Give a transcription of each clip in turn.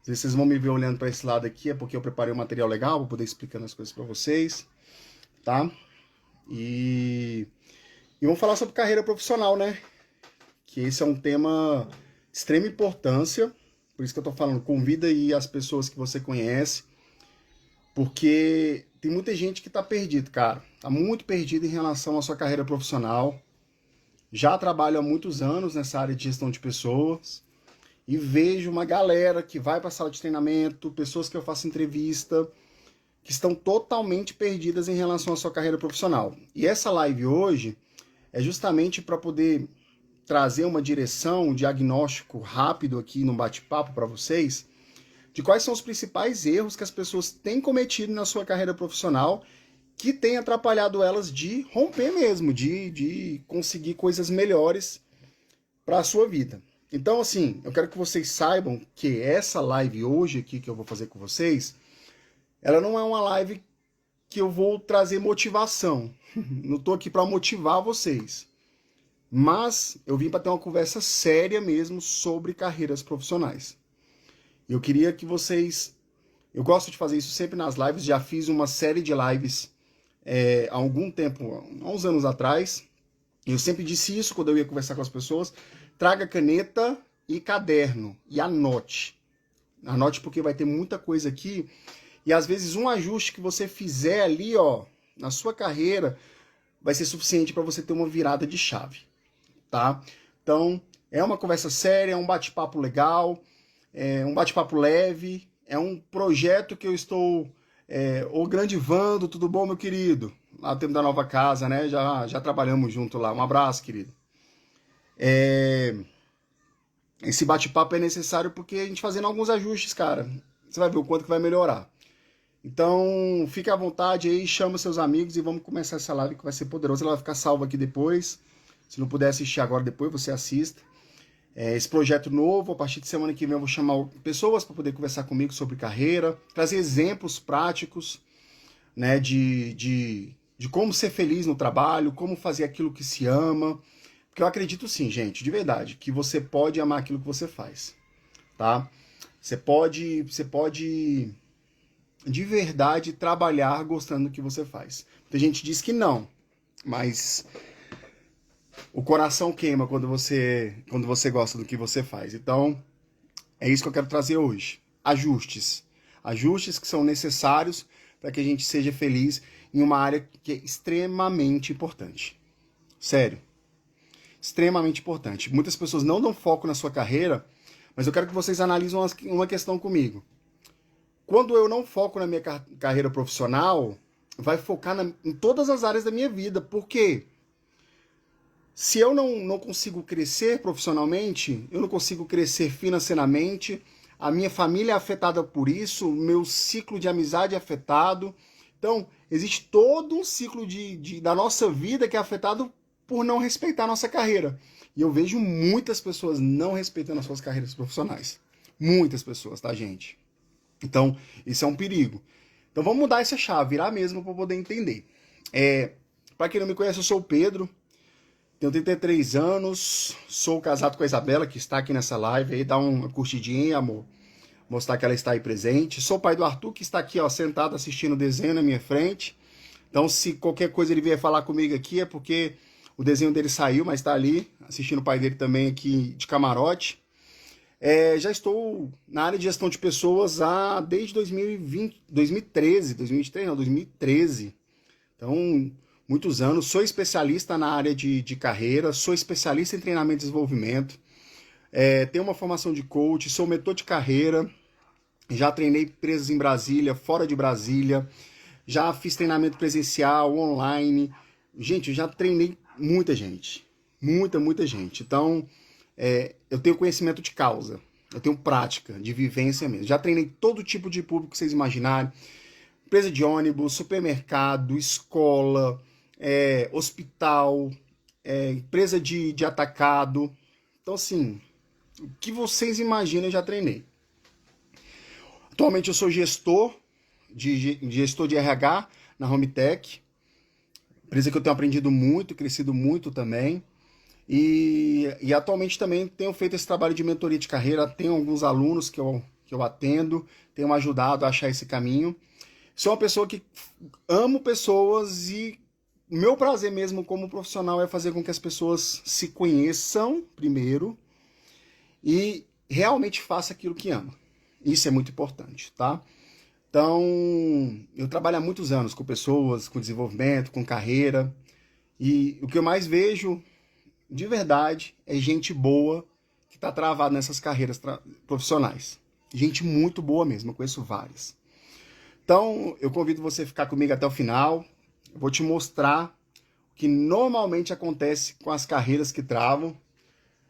Às vezes vocês vão me ver olhando para esse lado aqui, é porque eu preparei um material legal para poder explicando as coisas para vocês, tá? E, e vamos falar sobre carreira profissional, né? Que esse é um tema de extrema importância, por isso que eu tô falando, convida aí as pessoas que você conhece, porque tem muita gente que tá perdido, cara. Tá muito perdido em relação à sua carreira profissional. Já trabalho há muitos anos nessa área de gestão de pessoas e vejo uma galera que vai para a sala de treinamento, pessoas que eu faço entrevista, que estão totalmente perdidas em relação à sua carreira profissional. E essa live hoje é justamente para poder trazer uma direção, um diagnóstico rápido aqui no bate-papo para vocês, de quais são os principais erros que as pessoas têm cometido na sua carreira profissional que tem atrapalhado elas de romper mesmo, de conseguir coisas melhores para a sua vida. Então, assim, eu quero que vocês saibam que essa live hoje aqui que eu vou fazer com vocês, ela não é uma live que eu vou trazer motivação. Não estou aqui para motivar vocês. Mas eu vim para ter uma conversa séria mesmo sobre carreiras profissionais. Eu queria que vocês... Eu gosto de fazer isso sempre nas lives, já fiz uma série de lives há algum tempo, há uns anos atrás. Eu sempre disse isso quando eu ia conversar com as pessoas. Traga caneta e caderno e anote. Anote porque vai ter muita coisa aqui. E às vezes um ajuste que você fizer ali, ó, na sua carreira, vai ser suficiente para você ter uma virada de chave, tá? Então, é uma conversa séria, é um bate-papo legal, é um bate-papo leve, é um projeto que eu estou grandivando. Tudo bom, meu querido? Lá no tempo da nova casa, né? Já trabalhamos junto lá. Um abraço, querido. Esse bate-papo é necessário porque a gente fazendo alguns ajustes, cara, você vai ver o quanto que vai melhorar. Então, fique à vontade aí, chama seus amigos e vamos começar essa live que vai ser poderosa. Ela vai ficar salva aqui depois. Se não puder assistir agora, depois você assista. Esse projeto novo, a partir de semana que vem eu vou chamar pessoas para poder conversar comigo sobre carreira, trazer exemplos práticos, né, de como ser feliz no trabalho, como fazer aquilo que se ama. Porque eu acredito sim, gente, de verdade, que você pode amar aquilo que você faz, tá? Você pode de verdade trabalhar gostando do que você faz. Muita gente diz que não, mas o coração queima quando você gosta do que você faz. Então, é isso que eu quero trazer hoje. Ajustes. Ajustes que são necessários para que a gente seja feliz em uma área que é extremamente importante. Sério. Extremamente importante. Muitas pessoas não dão foco na sua carreira, mas eu quero que vocês analisem uma questão comigo. Quando eu não foco na minha carreira profissional, vai focar em todas as áreas da minha vida. Por quê? Se eu não consigo crescer profissionalmente, eu não consigo crescer financeiramente, a minha família é afetada por isso, o meu ciclo de amizade é afetado. Então, existe todo um ciclo da nossa vida que é afetado por não respeitar a nossa carreira. E eu vejo muitas pessoas não respeitando as suas carreiras profissionais. Muitas pessoas, tá, gente? Então, isso é um perigo. Então, vamos mudar essa chave, virar mesmo para poder entender. Para quem não me conhece, eu sou o Pedro, tenho 33 anos, sou casado com a Isabela, que está aqui nessa live. Aí dá uma curtidinha, amor. Mostrar que ela está aí presente. Sou o pai do Arthur, que está aqui, ó, sentado assistindo o desenho na minha frente. Então, se qualquer coisa ele vier falar comigo aqui, é porque o desenho dele saiu, mas está ali, assistindo o pai dele também aqui de camarote. Já estou na área de gestão de pessoas desde 2013. Então, muitos anos. Sou especialista na área de carreira, sou especialista em treinamento e desenvolvimento. Tenho uma formação de coach, sou mentor de carreira. Já treinei empresas em Brasília, fora de Brasília. Já fiz treinamento presencial, online. Gente, eu já treinei muita gente. Muita gente. Então, eu tenho conhecimento de causa. Eu tenho prática, de vivência mesmo. Já treinei todo tipo de público que vocês imaginarem. Empresa de ônibus, supermercado, escola, hospital, empresa de atacado. Então, assim, o que vocês imaginam eu já treinei. Atualmente eu sou gestor de RH na Hometech, empresa que eu tenho aprendido muito, crescido muito também. E atualmente também tenho feito esse trabalho de mentoria de carreira. Tenho alguns alunos que que eu atendo, tenho ajudado a achar esse caminho. Sou uma pessoa que amo pessoas e o meu prazer mesmo como profissional é fazer com que as pessoas se conheçam primeiro e realmente façam aquilo que ama. Isso é muito importante, tá? Então, eu trabalho há muitos anos com pessoas, com desenvolvimento, com carreira, e o que eu mais vejo, de verdade, é gente boa que está travada nessas carreiras profissionais. Gente muito boa mesmo, eu conheço várias. Então, eu convido você a ficar comigo até o final. Eu vou te mostrar o que normalmente acontece com as carreiras que travam,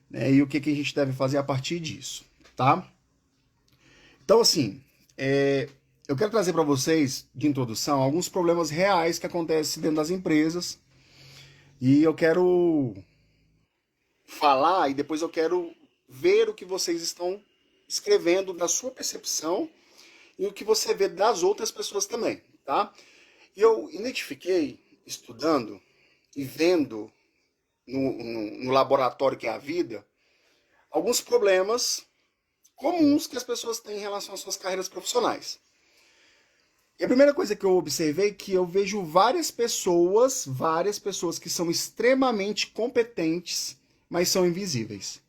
né, e o que a gente deve fazer a partir disso, tá? Então, assim, eu quero trazer para vocês, de introdução, alguns problemas reais que acontecem dentro das empresas. E eu quero falar e depois eu quero ver o que vocês estão escrevendo da sua percepção e o que você vê das outras pessoas também, tá? E eu identifiquei, estudando e vendo no laboratório que é a vida, alguns problemas comuns que as pessoas têm em relação às suas carreiras profissionais. E a primeira coisa que eu observei é que eu vejo várias pessoas que são extremamente competentes, mas são invisíveis.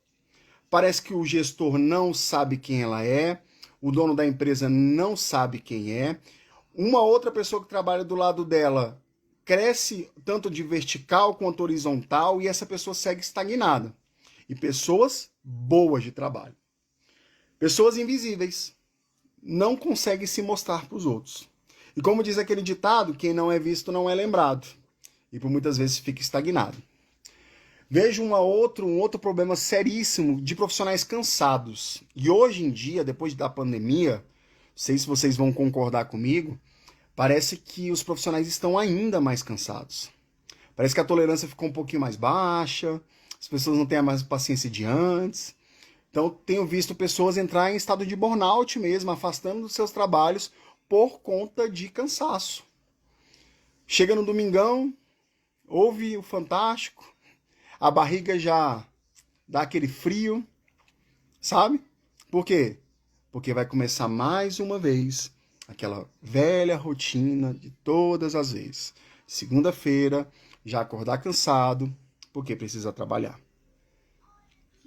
Parece que o gestor não sabe quem ela é, o dono da empresa não sabe quem é, uma outra pessoa que trabalha do lado dela cresce tanto de vertical quanto horizontal e essa pessoa segue estagnada. E pessoas boas de trabalho. Pessoas invisíveis. Não conseguem se mostrar para os outros. E como diz aquele ditado, quem não é visto não é lembrado. E por muitas vezes fica estagnado. Vejo um outro problema seríssimo de profissionais cansados. E hoje em dia, depois da pandemia, não sei se vocês vão concordar comigo, parece que os profissionais estão ainda mais cansados. Parece que a tolerância ficou um pouquinho mais baixa, as pessoas não têm a mais paciência de antes. Então, tenho visto pessoas entrar em estado de burnout mesmo, afastando dos seus trabalhos por conta de cansaço. Chega no domingão, ouve o Fantástico, a barriga já dá aquele frio, sabe? Por quê? Porque vai começar mais uma vez aquela velha rotina de todas as vezes. Segunda-feira, já acordar cansado, porque precisa trabalhar.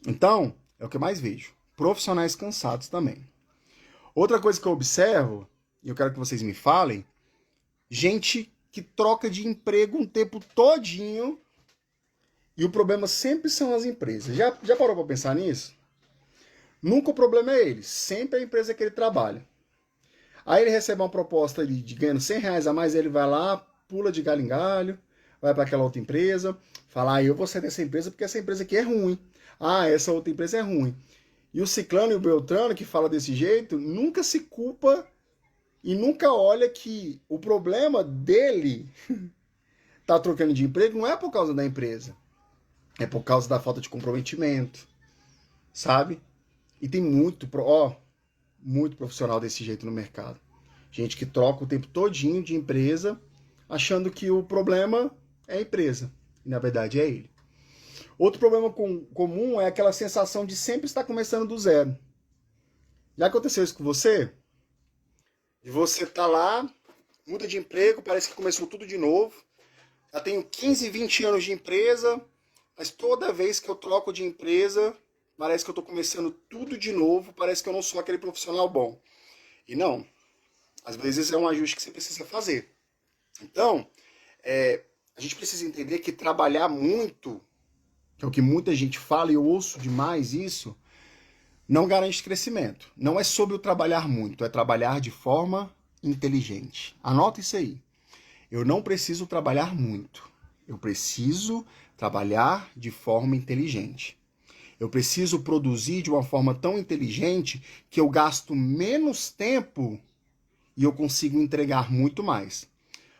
Então, é o que eu mais vejo. Profissionais cansados também. Outra coisa que eu observo, e eu quero que vocês me falem, gente que troca de emprego um tempo todinho e o problema sempre são as empresas. Já parou para pensar nisso? Nunca o problema é ele, sempre é a empresa que ele trabalha. Aí ele recebe uma proposta de ganhando R$100 a mais, ele vai lá, pula de galho em galho, vai para aquela outra empresa, fala, eu vou sair dessa empresa porque essa empresa aqui é ruim. Essa outra empresa é ruim. E o ciclano e o beltrano que fala desse jeito, nunca se culpa e nunca olha que o problema dele tá trocando de emprego não é por causa da empresa. É por causa da falta de comprometimento, sabe? E tem muito profissional desse jeito no mercado. Gente que troca o tempo todinho de empresa, achando que o problema é a empresa. E na verdade é ele. Outro problema comum é aquela sensação de sempre estar começando do zero. Já aconteceu isso com você? E você tá lá, muda de emprego, parece que começou tudo de novo. Já tenho 15, 20 anos de empresa, mas toda vez que eu troco de empresa, parece que eu estou começando tudo de novo, parece que eu não sou aquele profissional bom. E não, às vezes é um ajuste que você precisa fazer. Então, a gente precisa entender que trabalhar muito, que é o que muita gente fala e eu ouço demais isso, não garante crescimento. Não é sobre o trabalhar muito, é trabalhar de forma inteligente. Anota isso aí. Eu não preciso trabalhar muito. Eu preciso trabalhar de forma inteligente. Eu preciso produzir de uma forma tão inteligente que eu gasto menos tempo e eu consigo entregar muito mais.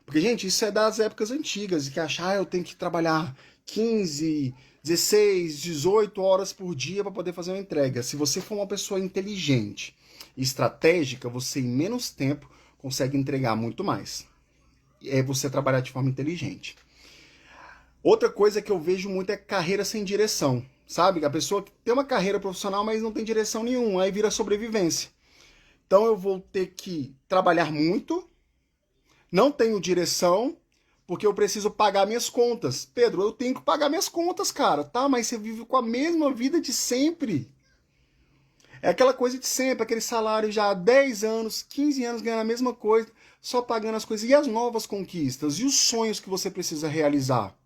Porque, gente, isso é das épocas antigas, que achar eu tenho que trabalhar 15, 16, 18 horas por dia para poder fazer uma entrega. Se você for uma pessoa inteligente e estratégica, você em menos tempo consegue entregar muito mais. É você trabalhar de forma inteligente. Outra coisa que eu vejo muito é carreira sem direção. Sabe? A pessoa que tem uma carreira profissional, mas não tem direção nenhuma, aí vira sobrevivência. Então eu vou ter que trabalhar muito, não tenho direção, porque eu preciso pagar minhas contas. Pedro, eu tenho que pagar minhas contas, cara, tá? Mas você vive com a mesma vida de sempre. É aquela coisa de sempre, aquele salário já há 10 anos, 15 anos ganhando a mesma coisa, só pagando as coisas. E as novas conquistas? E os sonhos que você precisa realizar?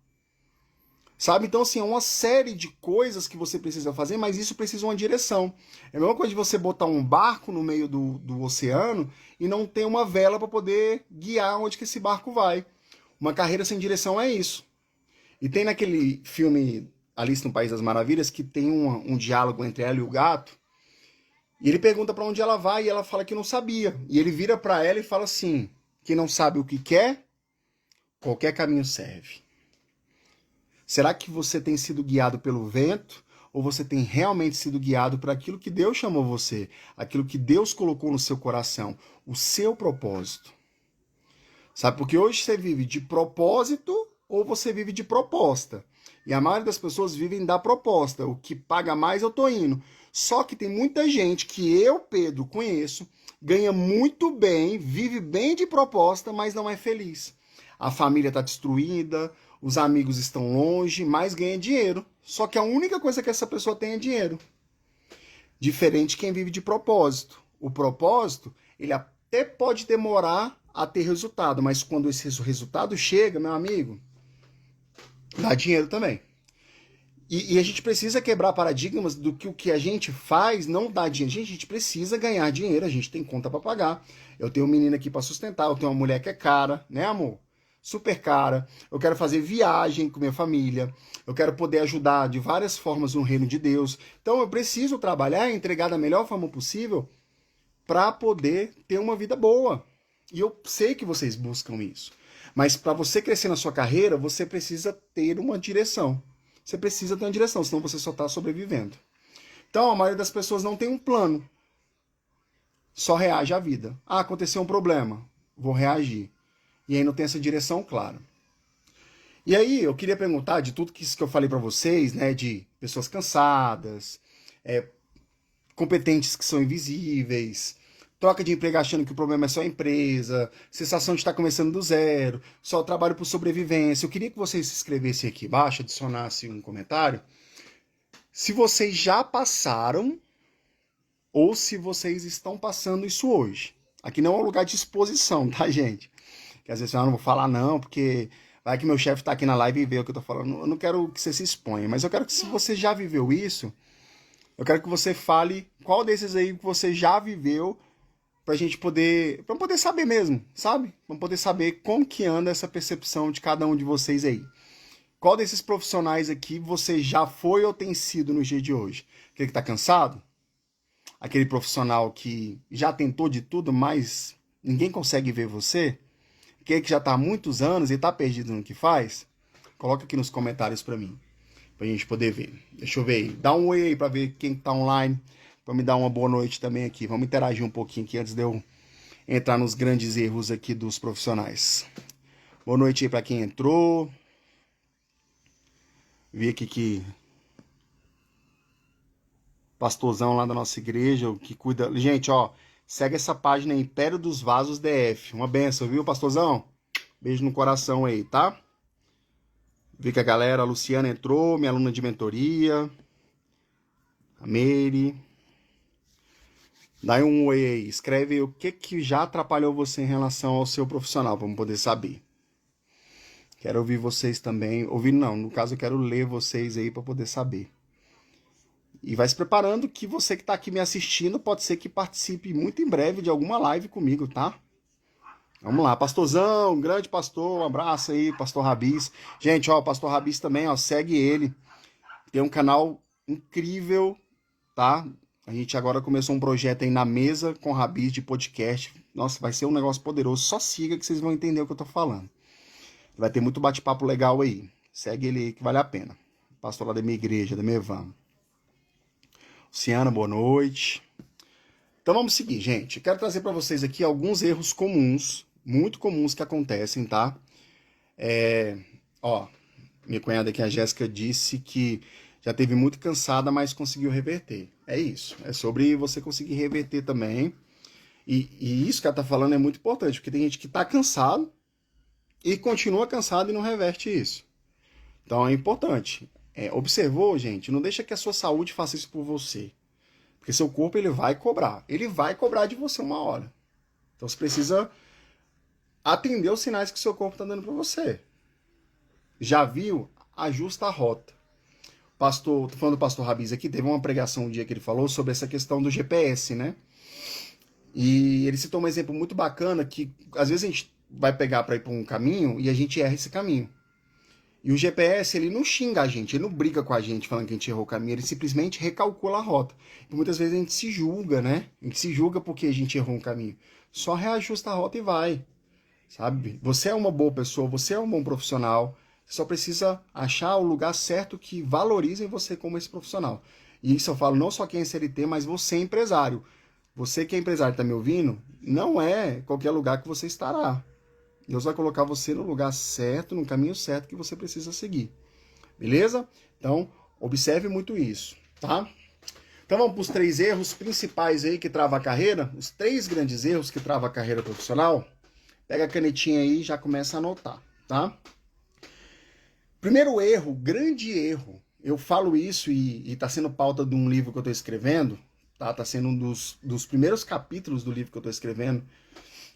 Sabe? Então, assim, é uma série de coisas que você precisa fazer, mas isso precisa de uma direção. É a mesma coisa de você botar um barco no meio do oceano e não ter uma vela para poder guiar onde que esse barco vai. Uma carreira sem direção é isso. E tem naquele filme Alice no País das Maravilhas que tem um diálogo entre ela e o gato. E ele pergunta para onde ela vai e ela fala que não sabia. E ele vira para ela e fala assim: quem não sabe o que quer, qualquer caminho serve. Será que você tem sido guiado pelo vento ou você tem realmente sido guiado por aquilo que Deus chamou você, aquilo que Deus colocou no seu coração, o seu propósito? Sabe, porque hoje você vive de propósito ou você vive de proposta. E a maioria das pessoas vivem da proposta. O que paga mais eu tô indo. Só que tem muita gente que eu, Pedro, conheço, ganha muito bem, vive bem de proposta, mas não é feliz. A família tá destruída, os amigos estão longe, mas ganha dinheiro. Só que a única coisa que essa pessoa tem é dinheiro. Diferente de quem vive de propósito. O propósito, ele até pode demorar a ter resultado, mas quando esse resultado chega, meu amigo, dá dinheiro também. E a gente precisa quebrar paradigmas do que o que a gente faz não dá dinheiro. Gente, a gente precisa ganhar dinheiro, a gente tem conta para pagar. Eu tenho um menino aqui para sustentar, eu tenho uma mulher que é cara, né, amor? Super cara. Eu quero fazer viagem com minha família. Eu quero poder ajudar de várias formas no reino de Deus. Então eu preciso trabalhar e entregar da melhor forma possível para poder ter uma vida boa. E eu sei que vocês buscam isso. Mas para você crescer na sua carreira, você precisa ter uma direção. Você precisa ter uma direção, senão você só está sobrevivendo. Então, a maioria das pessoas não tem um plano. Só reage à vida. Ah, aconteceu um problema. Vou reagir. E aí não tem essa direção clara. E aí, eu queria perguntar de tudo isso que eu falei para vocês, né? De pessoas cansadas, competentes que são invisíveis, troca de emprego achando que o problema é só a empresa, sensação de estar começando do zero, só trabalho por sobrevivência. Eu queria que vocês se inscrevessem aqui embaixo, adicionassem um comentário, se vocês já passaram ou se vocês estão passando isso hoje. Aqui não é um lugar de exposição, tá, gente? Que às vezes eu não vou falar não, porque vai que meu chefe tá aqui na live e vê o que eu tô falando. Eu não quero que você se exponha, mas eu quero que se você já viveu isso, eu quero que você fale qual desses aí que você já viveu pra gente poder, pra poder saber mesmo, sabe? Pra poder saber como que anda essa percepção de cada um de vocês aí. Qual desses profissionais aqui você já foi ou tem sido no dia de hoje? Aquele que tá cansado? Aquele profissional que já tentou de tudo, mas ninguém consegue ver você? Aquele que já tá há muitos anos e tá perdido no que faz? Coloca aqui nos comentários pra mim, pra gente poder ver. Deixa eu ver aí. Dá um oi aí pra ver quem tá online, pra me dar uma boa noite também aqui. Vamos interagir um pouquinho aqui antes de eu entrar nos grandes erros aqui dos profissionais. Boa noite aí pra quem entrou. Vi aqui que pastorzão lá da nossa igreja, que cuida... Gente, ó, segue essa página Império dos Vasos DF. Uma benção, viu, pastorzão? Beijo no coração aí, tá? Vi que a galera, a Luciana entrou, minha aluna de mentoria. A Meire. Dá um oi aí. Escreve o que já atrapalhou você em relação ao seu profissional, para eu poder saber. Quero ouvir vocês também. Ouvir não, no caso eu quero ler vocês aí para poder saber. E vai se preparando que você que está aqui me assistindo pode ser que participe muito em breve de alguma live comigo, tá? Vamos lá, pastorzão, grande pastor, um abraço aí, pastor Rabis. Gente, ó, pastor Rabis também, ó, segue ele. Tem um canal incrível, tá? A gente agora começou um projeto aí na mesa com o Rabis de podcast. Nossa, vai ser um negócio poderoso. Só siga que vocês vão entender o que eu tô falando. Vai ter muito bate-papo legal aí. Segue ele aí que vale a pena. Pastor lá da minha igreja, da minha van. Luciana, boa noite. Então vamos seguir, gente. Eu quero trazer para vocês aqui alguns erros comuns, muito comuns que acontecem, tá? Ó, minha cunhada aqui, a Jéssica, disse que já teve muito cansada, mas conseguiu reverter. É isso. É sobre você conseguir reverter também E isso que ela está falando é muito importante, porque tem gente que está cansado e continua cansado e não reverte isso. Então é importante. Observou, gente? Não deixa que a sua saúde faça isso por você. Porque seu corpo ele vai cobrar. Ele vai cobrar de você uma hora. Então você precisa atender os sinais que o seu corpo está dando para você. Já viu? Ajusta a rota. Tô falando do pastor Rabiz aqui, teve uma pregação um dia que ele falou sobre essa questão do GPS, né? E ele citou um exemplo muito bacana que às vezes a gente vai pegar para ir para um caminho e a gente erra esse caminho. E o GPS, ele não xinga a gente, ele não briga com a gente falando que a gente errou o caminho, ele simplesmente recalcula a rota. E muitas vezes a gente se julga, né? A gente se julga porque a gente errou um caminho. Só reajusta a rota e vai, sabe? Você é uma boa pessoa, você é um bom profissional, você só precisa achar o lugar certo que valorize você como esse profissional. E isso eu falo não só quem é CLT, mas você é empresário. Você que é empresário e está me ouvindo, não é qualquer lugar que você estará. Deus vai colocar você no lugar certo, no caminho certo que você precisa seguir. Beleza? Então, observe muito isso, tá? Então vamos para os 3 erros principais aí que travam a carreira. Os 3 grandes erros que travam a carreira profissional. Pega a canetinha aí e já começa a anotar, tá? Primeiro erro, grande erro. Eu falo isso e está sendo pauta de um livro que eu estou escrevendo. Tá? Tá sendo um dos primeiros capítulos do livro que eu estou escrevendo.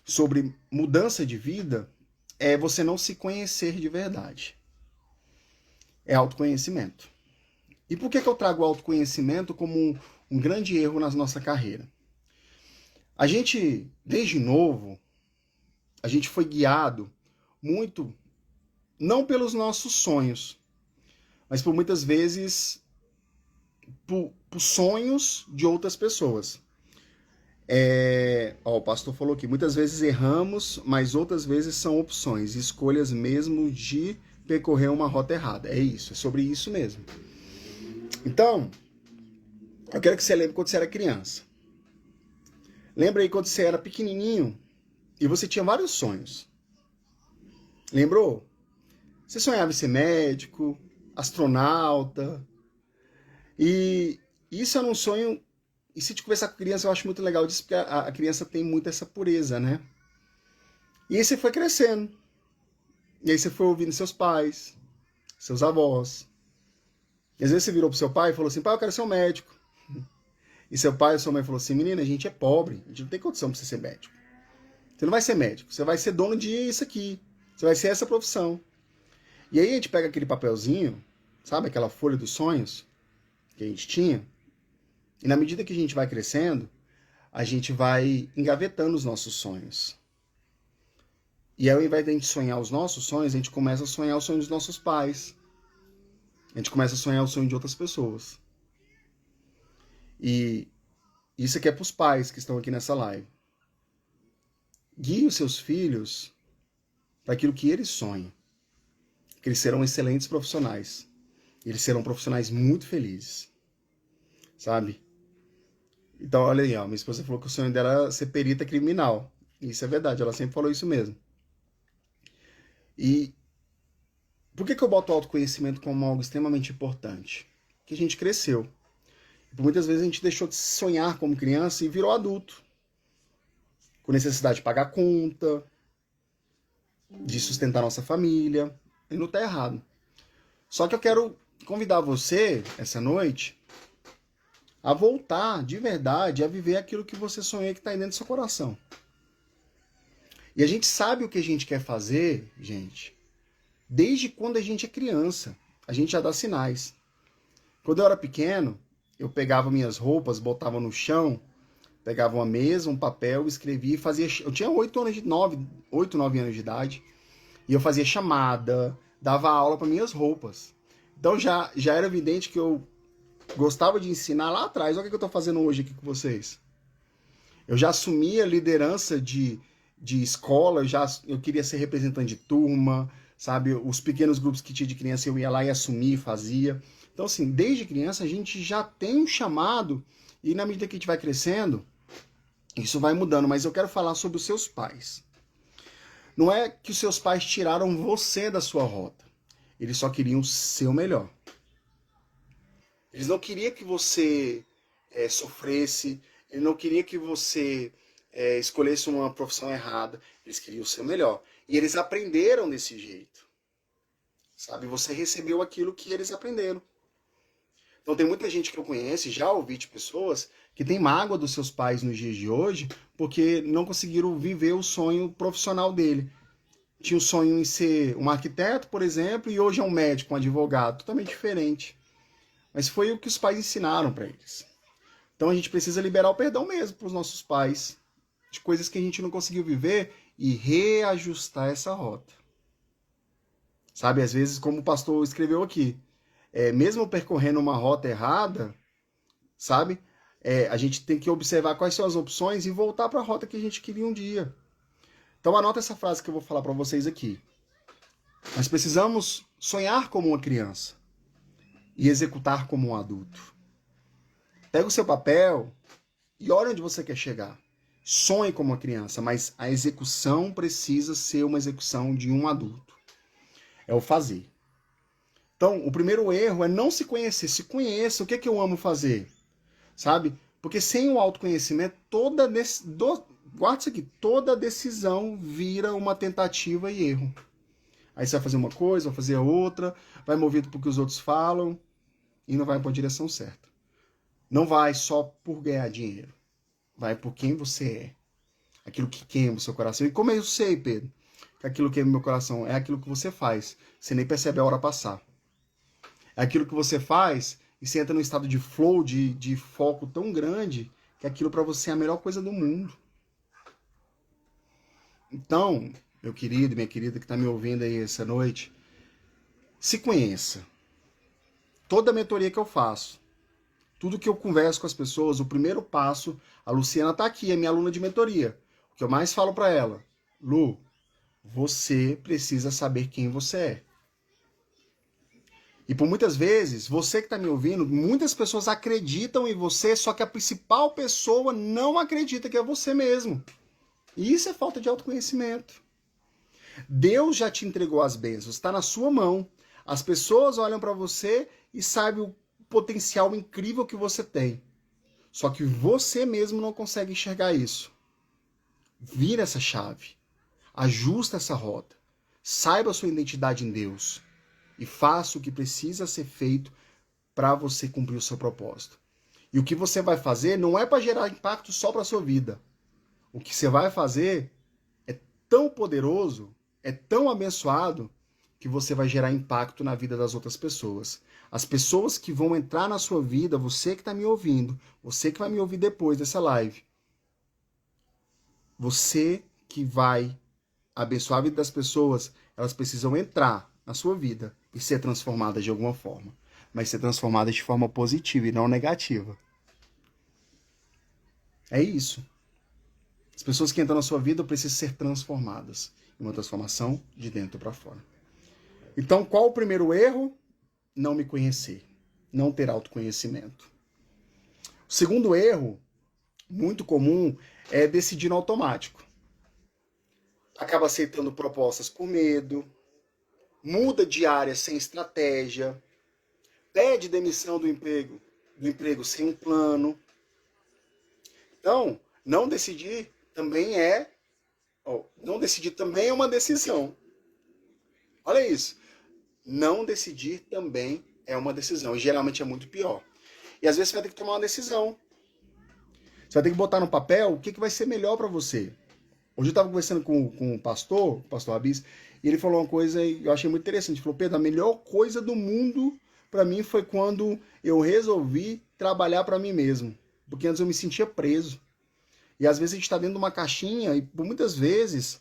Sobre mudança de vida, é você não se conhecer de verdade. É autoconhecimento. E por que eu trago o autoconhecimento como um grande erro na nossa carreira? A gente, desde novo, a gente foi guiado muito, não pelos nossos sonhos, mas por muitas vezes por sonhos de outras pessoas. O pastor falou aqui, muitas vezes erramos, mas outras vezes são opções, escolhas mesmo de percorrer uma rota errada. É isso, é sobre isso mesmo. Então, eu quero que você lembre quando você era criança. Lembra aí quando você era pequenininho e você tinha vários sonhos. Lembrou? Você sonhava em ser médico, astronauta. E isso era um sonho. E se te conversar com criança, eu acho muito legal disso, porque a criança tem muito essa pureza, né? E aí você foi crescendo. E aí você foi ouvindo seus pais, seus avós. E às vezes você virou pro seu pai e falou assim, pai, eu quero ser um médico. E seu pai ou sua mãe falou assim, menina, a gente é pobre, a gente não tem condição pra você ser médico. Você não vai ser médico, você vai ser dono de isso aqui. Você vai ser essa profissão. E aí a gente pega aquele papelzinho, sabe, aquela folha dos sonhos que a gente tinha, e na medida que a gente vai crescendo, a gente vai engavetando os nossos sonhos. E ao invés de a gente sonhar os nossos sonhos, a gente começa a sonhar os sonhos dos nossos pais. A gente começa a sonhar o sonho de outras pessoas. E isso aqui é para os pais que estão aqui nessa live. Guie os seus filhos para aquilo que eles sonham. Que eles serão excelentes profissionais. Eles serão profissionais muito felizes. Sabe? Então, olha aí, ó, minha esposa falou que o sonho dela era ser perita criminal. Isso é verdade, ela sempre falou isso mesmo. E por que eu boto o autoconhecimento como algo extremamente importante? Porque a gente cresceu. Por muitas vezes a gente deixou de sonhar como criança e virou adulto. Com necessidade de pagar conta, de sustentar nossa família. E não está errado. Só que eu quero convidar você, essa noite, a voltar de verdade a viver aquilo que você sonhou que está aí dentro do seu coração. E a gente sabe o que a gente quer fazer, gente, desde quando a gente é criança. A gente já dá sinais. Quando eu era pequeno, eu pegava minhas roupas, botava no chão, pegava uma mesa, um papel, escrevia e fazia... Eu tinha 8, 9 anos de idade, e eu fazia chamada, dava aula para minhas roupas. Então já era evidente que eu gostava de ensinar lá atrás. Olha o que eu estou fazendo hoje aqui com vocês. Eu já assumi a liderança de escola, eu queria ser representante de turma, sabe? Os pequenos grupos que tinha de criança eu ia lá e assumia e fazia. Então, assim, desde criança a gente já tem um chamado e na medida que a gente vai crescendo, isso vai mudando. Mas eu quero falar sobre os seus pais. Não é que os seus pais tiraram você da sua rota. Eles só queriam o seu melhor. Eles não queriam que você sofresse, eles não queriam que você escolhesse uma profissão errada, eles queriam ser melhor. E eles aprenderam desse jeito. Sabe? Você recebeu aquilo que eles aprenderam. Então tem muita gente que eu conheço, já ouvi de pessoas, que tem mágoa dos seus pais nos dias de hoje, porque não conseguiram viver o sonho profissional dele. Tinha um sonho em ser um arquiteto, por exemplo, e hoje é um médico, um advogado, totalmente diferente. Mas foi o que os pais ensinaram para eles. Então a gente precisa liberar o perdão mesmo para os nossos pais, de coisas que a gente não conseguiu viver e reajustar essa rota. Sabe, às vezes, como o pastor escreveu aqui, mesmo percorrendo uma rota errada, sabe, a gente tem que observar quais são as opções e voltar para a rota que a gente queria um dia. Então anota essa frase que eu vou falar para vocês aqui. Nós precisamos sonhar como uma criança e executar como um adulto. Pega o seu papel e olha onde você quer chegar. Sonhe como uma criança, mas a execução precisa ser uma execução de um adulto. É o fazer. Então, o primeiro erro é não se conhecer. Se conheça, o que eu amo fazer? Sabe? Porque sem o autoconhecimento, guarda isso aqui, toda decisão vira uma tentativa e erro. Aí você vai fazer uma coisa, vai fazer outra, vai movido porque os outros falam e não vai para a direção certa. Não vai só por ganhar dinheiro. Vai por quem você é. Aquilo que queima o seu coração. E como eu sei, Pedro, que aquilo que queima o meu coração é aquilo que você faz. Você nem percebe a hora passar. É aquilo que você faz e você entra num estado de flow, de foco tão grande, que aquilo para você é a melhor coisa do mundo. Então, meu querido e minha querida que está me ouvindo aí essa noite, se conheça. Toda a mentoria que eu faço, tudo que eu converso com as pessoas, o primeiro passo, a Luciana está aqui, é minha aluna de mentoria. O que eu mais falo para ela, Lu, você precisa saber quem você é. E por muitas vezes, você que está me ouvindo, muitas pessoas acreditam em você, só que a principal pessoa não acredita que é você mesmo. E isso é falta de autoconhecimento. Deus já te entregou as bênçãos, está na sua mão. As pessoas olham para você e sabem o potencial incrível que você tem. Só que você mesmo não consegue enxergar isso. Vira essa chave. Ajusta essa rota. Saiba a sua identidade em Deus. E faça o que precisa ser feito para você cumprir o seu propósito. E o que você vai fazer não é para gerar impacto só para a sua vida. O que você vai fazer é tão poderoso, é tão abençoado, que você vai gerar impacto na vida das outras pessoas. As pessoas que vão entrar na sua vida, você que está me ouvindo, você que vai me ouvir depois dessa live, você que vai abençoar a vida das pessoas, elas precisam entrar na sua vida e ser transformadas de alguma forma. Mas ser transformadas de forma positiva e não negativa. É isso. As pessoas que entram na sua vida precisam ser transformadas. Uma transformação de dentro para fora. Então, qual o primeiro erro? Não me conhecer. Não ter autoconhecimento. O segundo erro, muito comum, é decidir no automático. Acaba aceitando propostas por medo, muda de área sem estratégia, pede demissão do emprego sem um plano. Então, não decidir também é uma decisão. Olha isso. Não decidir também é uma decisão. E geralmente é muito pior. E às vezes você vai ter que tomar uma decisão. Você vai ter que botar no papel o que vai ser melhor para você. Hoje eu estava conversando com o pastor Abis, e ele falou uma coisa e eu achei muito interessante. Ele falou, Pedro, a melhor coisa do mundo para mim foi quando eu resolvi trabalhar para mim mesmo. Porque antes eu me sentia preso. E às vezes a gente está dentro de uma caixinha e por muitas vezes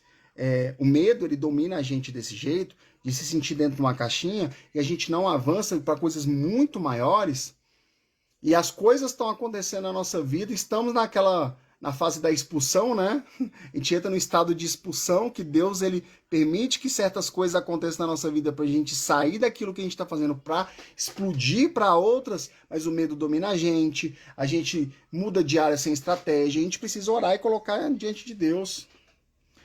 o medo ele domina a gente desse jeito, de se sentir dentro de uma caixinha e a gente não avança para coisas muito maiores. E as coisas estão acontecendo na nossa vida, estamos na fase da expulsão, né? A gente entra no estado de expulsão, que Deus ele permite que certas coisas aconteçam na nossa vida para a gente sair daquilo que a gente está fazendo para explodir para outras, mas o medo domina a gente muda de área sem estratégia, a gente precisa orar e colocar diante de Deus.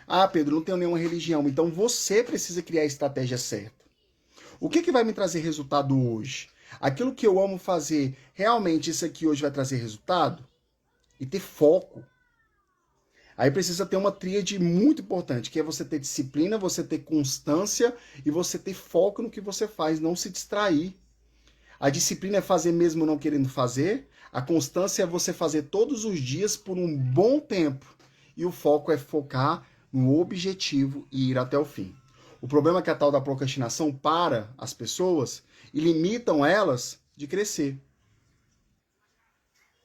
Ah, Pedro, não tenho nenhuma religião, então você precisa criar a estratégia certa. O que vai me trazer resultado hoje? Aquilo que eu amo fazer, realmente isso aqui hoje vai trazer resultado? E ter foco. Aí precisa ter uma tríade muito importante, que é você ter disciplina, você ter constância e você ter foco no que você faz, não se distrair. A disciplina é fazer mesmo não querendo fazer, a constância é você fazer todos os dias por um bom tempo. E o foco é focar no objetivo e ir até o fim. O problema é que a tal da procrastinação para as pessoas e limitam elas de crescer.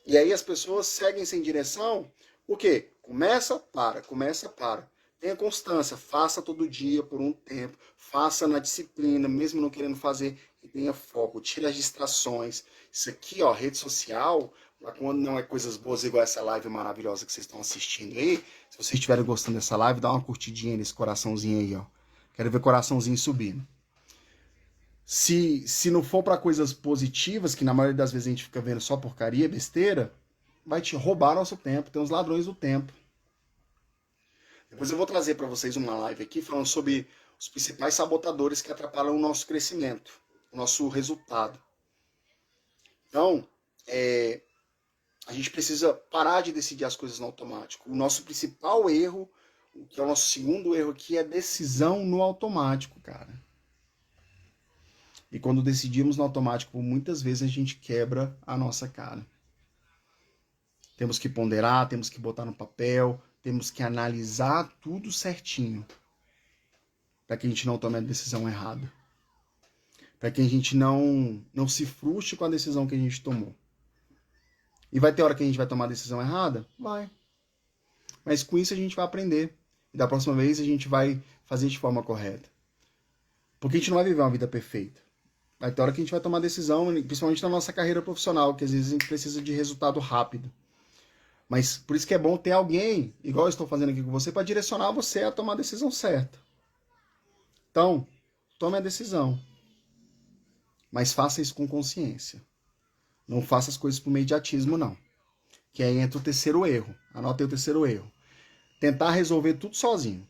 E aí as pessoas seguem sem direção, o quê? Começa, para, começa, para. Tenha constância, faça todo dia por um tempo, faça na disciplina, mesmo não querendo fazer, e tenha foco, tire as distrações. Isso aqui, ó, rede social, quando não é coisas boas igual essa live maravilhosa que vocês estão assistindo aí, se vocês estiverem gostando dessa live, dá uma curtidinha nesse coraçãozinho aí, ó. Quero ver coraçãozinho subindo. Se não for para coisas positivas, que na maioria das vezes a gente fica vendo só porcaria, besteira, vai te roubar nosso tempo. Tem uns ladrões do tempo. Depois eu vou trazer para vocês uma live aqui falando sobre os principais sabotadores que atrapalham o nosso crescimento, o nosso resultado. Então, a gente precisa parar de decidir as coisas no automático. O nosso principal erro, que é o nosso segundo erro aqui, é decisão no automático, cara. E quando decidimos no automático, muitas vezes a gente quebra a nossa cara. Temos que ponderar, temos que botar no papel, temos que analisar tudo certinho. Para que a gente não tome a decisão errada. Para que a gente não se frustre com a decisão que a gente tomou. E vai ter hora que a gente vai tomar a decisão errada? Vai. Mas com isso a gente vai aprender. E da próxima vez a gente vai fazer de forma correta. Porque a gente não vai viver uma vida perfeita. Vai ter hora que a gente vai tomar decisão, principalmente na nossa carreira profissional, que às vezes a gente precisa de resultado rápido. Mas por isso que é bom ter alguém, igual eu estou fazendo aqui com você, para direcionar você a tomar a decisão certa. Então, tome a decisão. Mas faça isso com consciência. Não faça as coisas por imediatismo, não. Que aí entra o terceiro erro. Anota aí o terceiro erro. Tentar resolver tudo sozinho.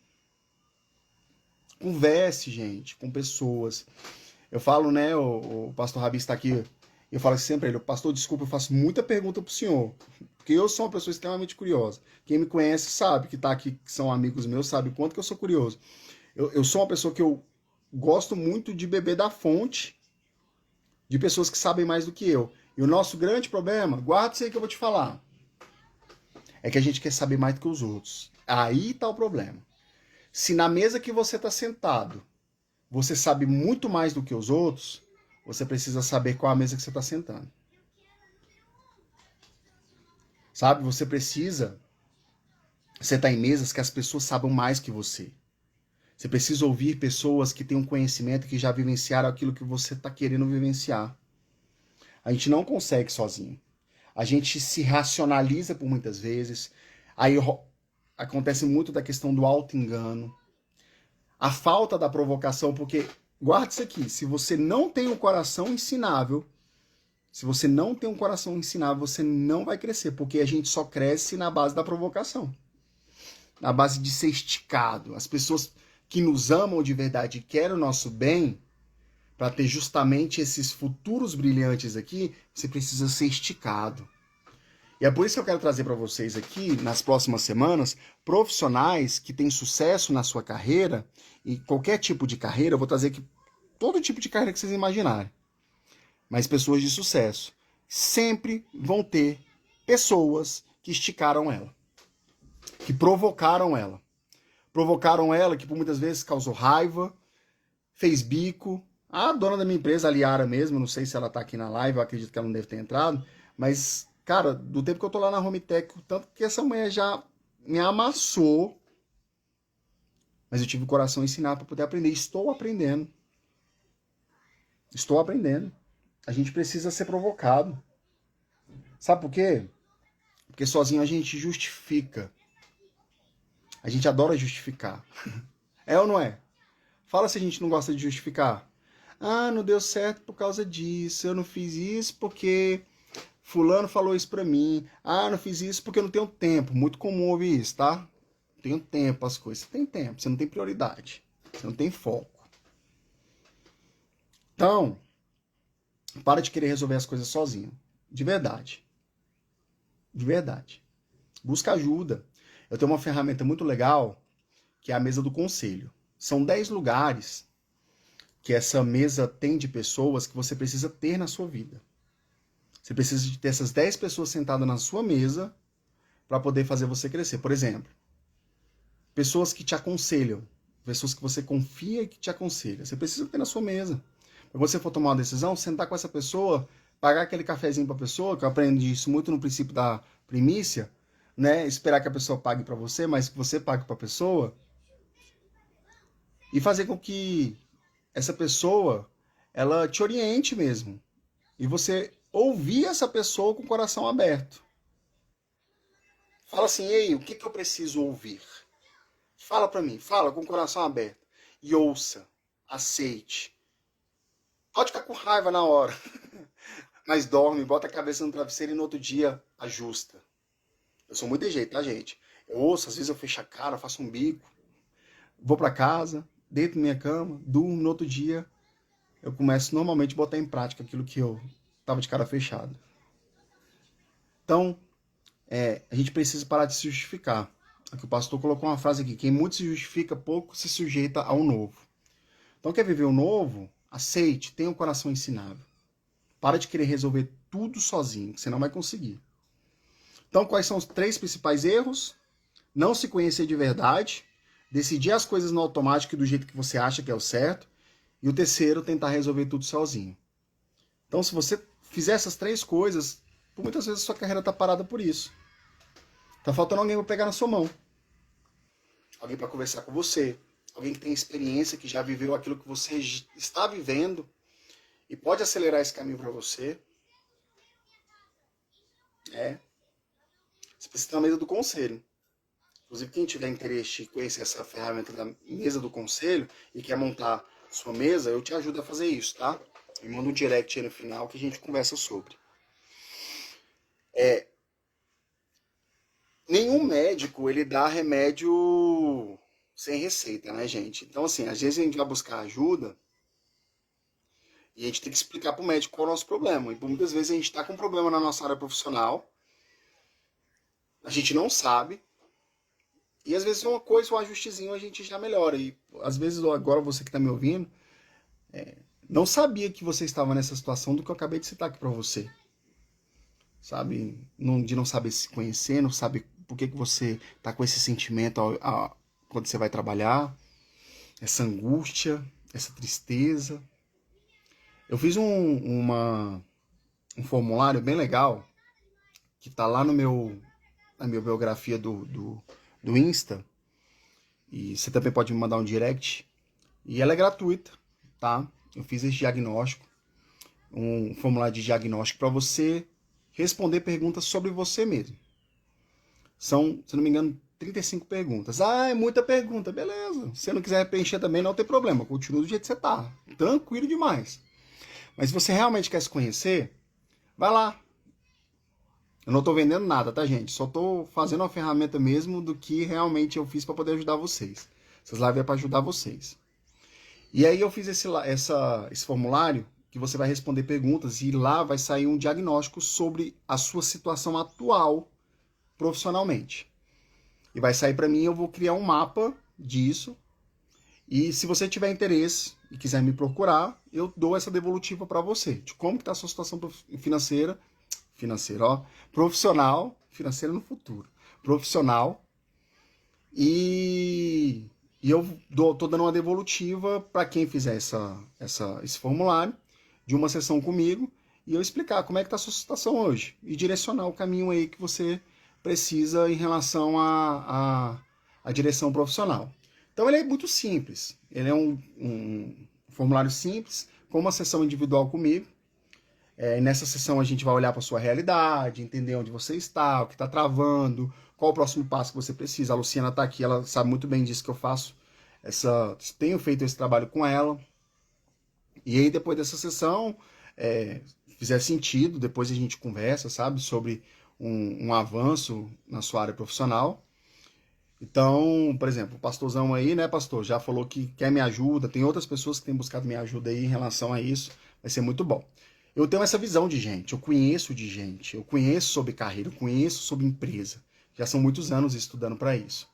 Converse, gente, com pessoas. Eu falo, né, o pastor Rabi está aqui, eu falo sempre pra ele, pastor, desculpa, eu faço muita pergunta pro senhor, porque eu sou uma pessoa extremamente curiosa. Quem me conhece sabe, que tá aqui, que são amigos meus, sabe o quanto que eu sou curioso. Eu sou uma pessoa que eu gosto muito de beber da fonte de pessoas que sabem mais do que eu. E o nosso grande problema, guarda isso aí que eu vou te falar, é que a gente quer saber mais do que os outros. Aí tá o problema. Se na mesa que você tá sentado, você sabe muito mais do que os outros, você precisa saber qual a mesa que você está sentando. Sabe? Você precisa sentar em mesas que as pessoas saibam mais que você. Você precisa ouvir pessoas que têm um conhecimento, que já vivenciaram aquilo que você está querendo vivenciar. A gente não consegue sozinho. A gente se racionaliza por muitas vezes. Aí acontece muito da questão do auto-engano. A falta da provocação, porque, guarde isso aqui, se você não tem um coração ensinável, você não vai crescer, porque a gente só cresce na base da provocação, na base de ser esticado. As pessoas que nos amam de verdade e querem o nosso bem, para ter justamente esses futuros brilhantes aqui, você precisa ser esticado. E é por isso que eu quero trazer para vocês aqui, nas próximas semanas, profissionais que têm sucesso na sua carreira, e qualquer tipo de carreira, eu vou trazer aqui todo tipo de carreira que vocês imaginarem. Mas pessoas de sucesso sempre vão ter pessoas que esticaram ela, que provocaram ela. Provocaram ela, que por muitas vezes causou raiva, fez bico. A dona da minha empresa, a Liara mesmo, não sei se ela tá aqui na live, eu acredito que ela não deve ter entrado, mas... Cara, do tempo que eu tô lá na Hometech, tanto que essa mulher já me amassou, mas eu tive o coração ensinar para poder aprender. Estou aprendendo. Estou aprendendo. A gente precisa ser provocado. Sabe por quê? Porque sozinho a gente justifica. A gente adora justificar. É ou não é? Fala se a gente não gosta de justificar. Ah, não deu certo por causa disso. Eu não fiz isso porque... Fulano falou isso pra mim. Ah, não fiz isso porque eu não tenho tempo. Muito comum ouvir isso, tá? Não tenho tempo as coisas. Você tem tempo, você não tem prioridade. Você não tem foco. Então, para de querer resolver as coisas sozinho. De verdade. De verdade. Busca ajuda. Eu tenho uma ferramenta muito legal, que é a mesa do conselho. São 10 lugares que essa mesa tem de pessoas que você precisa ter na sua vida. Você precisa de ter essas 10 pessoas sentadas na sua mesa para poder fazer você crescer. Por exemplo, pessoas que te aconselham, pessoas que você confia e que te aconselham. Você precisa ter na sua mesa. Quando você for tomar uma decisão, sentar com essa pessoa, pagar aquele cafezinho para a pessoa, que eu aprendi isso muito no princípio da primícia, né? Esperar que a pessoa pague para você, mas que você pague para a pessoa, e fazer com que essa pessoa ela te oriente mesmo. E você ouvir essa pessoa com o coração aberto. Fala assim, ei, o que eu preciso ouvir? Fala para mim, fala com o coração aberto. E ouça, aceite. Pode ficar com raiva na hora, mas dorme, bota a cabeça no travesseiro e no outro dia ajusta. Eu sou muito de jeito, tá, gente? Eu ouço, às vezes eu fecho a cara, faço um bico, vou para casa, deito na minha cama, durmo, no outro dia eu começo normalmente a botar em prática aquilo que eu tava de cara fechada. Então, a gente precisa parar de se justificar. Aqui o pastor colocou uma frase aqui, quem muito se justifica, pouco se sujeita ao novo. Então, quer viver o novo? Aceite, tenha um coração ensinável. Para de querer resolver tudo sozinho, que você não vai conseguir. Então, quais são os 3 principais erros? Não se conhecer de verdade, decidir as coisas no automático e do jeito que você acha que é o certo, e o terceiro, tentar resolver tudo sozinho. Então, se você fizer essas 3 coisas, por muitas vezes a sua carreira está parada por isso. Tá faltando alguém para pegar na sua mão. Alguém para conversar com você. Alguém que tem experiência, que já viveu aquilo que você está vivendo e pode acelerar esse caminho para você. Você precisa ter uma mesa do conselho. Inclusive, quem tiver interesse em conhecer essa ferramenta da mesa do conselho e quer montar sua mesa, eu te ajudo a fazer isso, tá? Me manda um direct aí no final que a gente conversa sobre. Nenhum médico, ele dá remédio sem receita, né, gente? Então, assim, às vezes a gente vai buscar ajuda e a gente tem que explicar para o médico qual é o nosso problema. E por muitas vezes a gente está com um problema na nossa área profissional, a gente não sabe, e às vezes uma coisa, um ajustezinho, a gente já melhora. E às vezes, agora você que está me ouvindo, não sabia que você estava nessa situação do que eu acabei de citar aqui para você. Sabe? De não saber se conhecer, não sabe por que você está com esse sentimento quando você vai trabalhar, essa angústia, essa tristeza. Eu fiz um formulário bem legal, que está lá na minha biografia do Insta, e você também pode me mandar um direct, e ela é gratuita, tá? Eu fiz esse diagnóstico, um formulário de diagnóstico para você responder perguntas sobre você mesmo. São, se não me engano, 35 perguntas. Ah, é muita pergunta, beleza. Se você não quiser preencher também, não tem problema, continua do jeito que você tá, tranquilo demais. Mas se você realmente quer se conhecer, vai lá. Eu não estou vendendo nada, tá, gente? Só estou fazendo uma ferramenta mesmo do que realmente eu fiz para poder ajudar vocês. Essas lives é para ajudar vocês. E aí eu fiz esse formulário que você vai responder perguntas e lá vai sair um diagnóstico sobre a sua situação atual profissionalmente. E vai sair para mim, eu vou criar um mapa disso. E se você tiver interesse e quiser me procurar, eu dou essa devolutiva para você, de como que está a sua situação financeira, profissional, financeira no futuro, profissional, e eu tô dando uma devolutiva para quem fizer esse formulário, de uma sessão comigo, e eu explicar como é que está a sua situação hoje, e direcionar o caminho aí que você precisa em relação à direção profissional. Então ele é muito simples, ele é um formulário simples, com uma sessão individual comigo. Nessa sessão a gente vai olhar para a sua realidade, entender onde você está, o que está travando, qual o próximo passo que você precisa. A Luciana está aqui, ela sabe muito bem disso que eu faço. Tenho feito esse trabalho com ela. E aí depois dessa sessão, fizer sentido, depois a gente conversa, sabe, sobre um avanço na sua área profissional. Então, por exemplo, o pastorzão aí, né, pastor, já falou que quer minha ajuda, tem outras pessoas que têm buscado minha ajuda aí em relação a isso, vai ser muito bom. Eu tenho essa visão de gente, eu conheço sobre carreira, eu conheço sobre empresa, Já são muitos anos estudando para isso.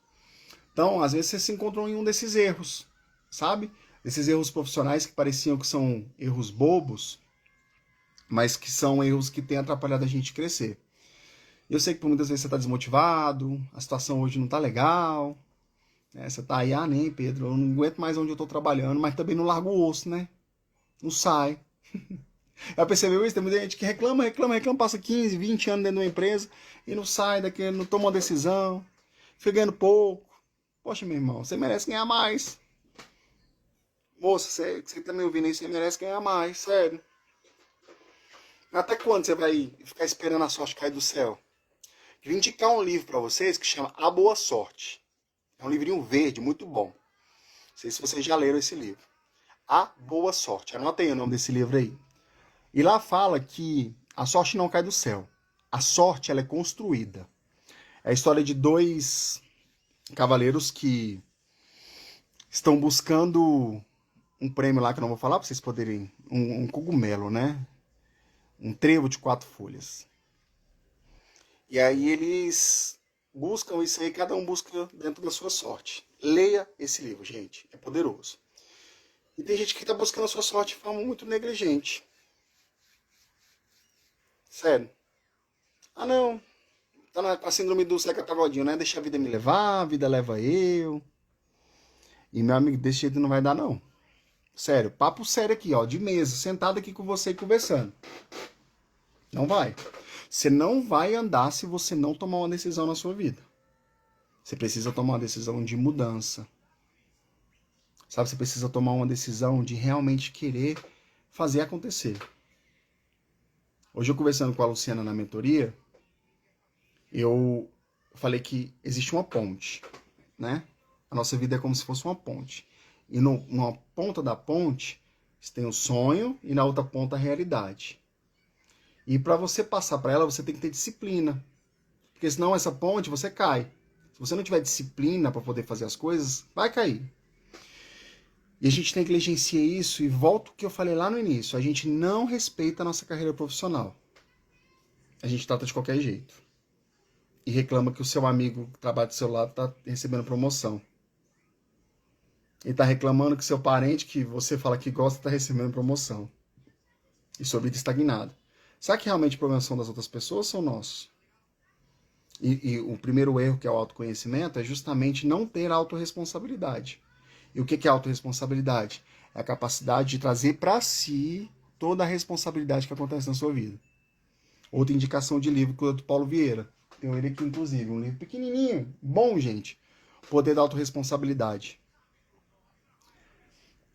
Então, às vezes, você se encontrou em um desses erros, sabe? Esses erros profissionais que pareciam que são erros bobos, mas que são erros que têm atrapalhado a gente crescer. Eu sei que por muitas vezes você está desmotivado, a situação hoje não está legal, né? Você está aí, nem Pedro, eu não aguento mais onde eu estou trabalhando, mas também não largo o osso, né? Não sai. Já percebeu isso? Tem muita gente que reclama, passa 15, 20 anos dentro de uma empresa e não sai daqui, não toma uma decisão, fica ganhando pouco. Poxa, meu irmão, você merece ganhar mais. Moça, você tá me ouvindo aí, você merece ganhar mais, sério. Até quando você vai ficar esperando a sorte cair do céu? Queria indicar um livro para vocês que chama A Boa Sorte. É um livrinho verde, muito bom. Não sei se vocês já leram esse livro. A Boa Sorte. Anota aí o nome desse livro aí. E lá fala que a sorte não cai do céu. A sorte, ela é construída. É a história de dois cavaleiros que estão buscando um prêmio lá que eu não vou falar para vocês poderem... Um cogumelo, né? Um trevo de 4 folhas. E aí eles buscam isso aí, cada um busca dentro da sua sorte. Leia esse livro, gente. É poderoso. E tem gente que está buscando a sua sorte de forma muito negligente. Sério. Ah, não. Tá com a síndrome do Zeca Pagodinho, né? Deixa a vida me levar, a vida leva eu. E, meu amigo, desse jeito não vai dar, não. Sério, papo sério aqui, ó, de mesa, sentado aqui com você e conversando. Não vai. Você não vai andar se você não tomar uma decisão na sua vida. Você precisa tomar uma decisão de mudança. Sabe, você precisa tomar uma decisão de realmente querer fazer acontecer. Hoje eu conversando com a Luciana na mentoria, eu falei que existe uma ponte, né? A nossa vida é como se fosse uma ponte. E numa ponta da ponte, você tem o sonho e na outra ponta a realidade. E para você passar para ela, você tem que ter disciplina. Porque senão essa ponte, você cai. Se você não tiver disciplina para poder fazer as coisas, vai cair. E a gente negligencia isso e volta o que eu falei lá no início. A gente não respeita a nossa carreira profissional. A gente trata de qualquer jeito. E reclama que o seu amigo que trabalha do seu lado está recebendo promoção. E está reclamando que seu parente, que você fala que gosta, está recebendo promoção. E sua vida estagnada. Será que realmente o problema são das outras pessoas ou são nossos? E o primeiro erro, que é o autoconhecimento, é justamente não ter autorresponsabilidade. E o que é autorresponsabilidade? É a capacidade de trazer para si toda a responsabilidade que acontece na sua vida. Outra indicação de livro do Paulo Vieira. Tem ele aqui, inclusive. Um livro pequenininho. Bom, gente. Poder da autorresponsabilidade.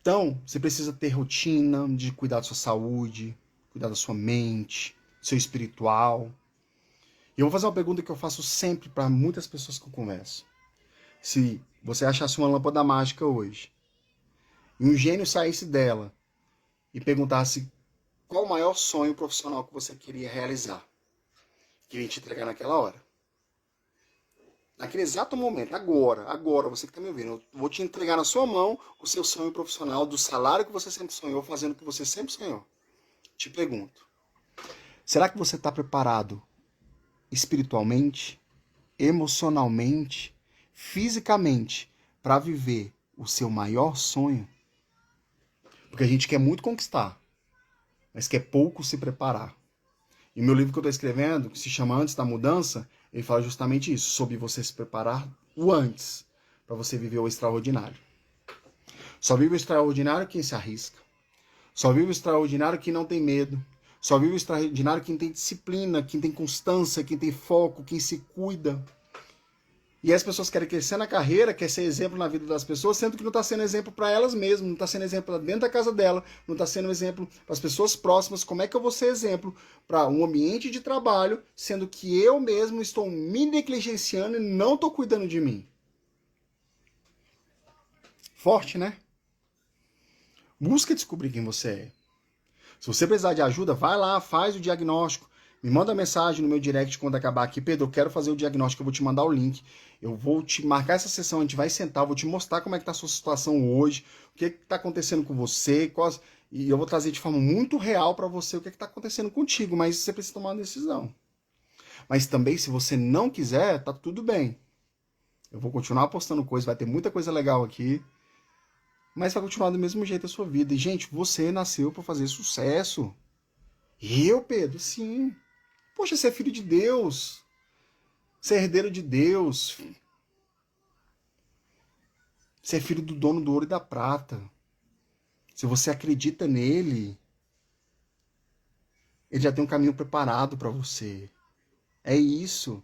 Então, você precisa ter rotina de cuidar da sua saúde, cuidar da sua mente, do seu espiritual. E eu vou fazer uma pergunta que eu faço sempre para muitas pessoas que eu converso. Se você achasse uma lâmpada mágica hoje, e um gênio saísse dela e perguntasse qual o maior sonho profissional que você queria realizar, queria te entregar naquela hora. Naquele exato momento, agora, você que está me ouvindo, eu vou te entregar na sua mão o seu sonho profissional, do salário que você sempre sonhou, fazendo o que você sempre sonhou. Te pergunto, será que você está preparado espiritualmente, emocionalmente, fisicamente, para viver o seu maior sonho? Porque a gente quer muito conquistar, mas quer pouco se preparar. E o meu livro que eu estou escrevendo, que se chama Antes da Mudança, ele fala justamente isso, sobre você se preparar o antes, para você viver o extraordinário. Só vive o extraordinário quem se arrisca. Só vive o extraordinário quem não tem medo. Só vive o extraordinário quem tem disciplina, quem tem constância, quem tem foco, quem se cuida. E as pessoas querem crescer na carreira, quer ser exemplo na vida das pessoas, sendo que não está sendo exemplo para elas mesmas, não está sendo exemplo dentro da casa dela, não está sendo exemplo para as pessoas próximas. Como é que eu vou ser exemplo para um ambiente de trabalho, sendo que eu mesmo estou me negligenciando e não estou cuidando de mim? Forte, né? Busca descobrir quem você é. Se você precisar de ajuda, vai lá, faz o diagnóstico. Me manda mensagem no meu direct quando acabar aqui. Pedro, eu quero fazer o diagnóstico, eu vou te mandar o link. Eu vou te marcar essa sessão, a gente vai sentar, eu vou te mostrar como é que está a sua situação hoje, o que está acontecendo com você, e eu vou trazer de forma muito real para você o que está acontecendo contigo, mas você precisa tomar uma decisão. Mas também, se você não quiser, tá tudo bem. Eu vou continuar postando coisa, vai ter muita coisa legal aqui. Mas vai continuar do mesmo jeito a sua vida. E, gente, você nasceu para fazer sucesso. Eu, Pedro, sim. Poxa, você é filho de Deus. Você é herdeiro de Deus. Você é filho do dono do ouro e da prata. Se você acredita nele, ele já tem um caminho preparado para você. É isso.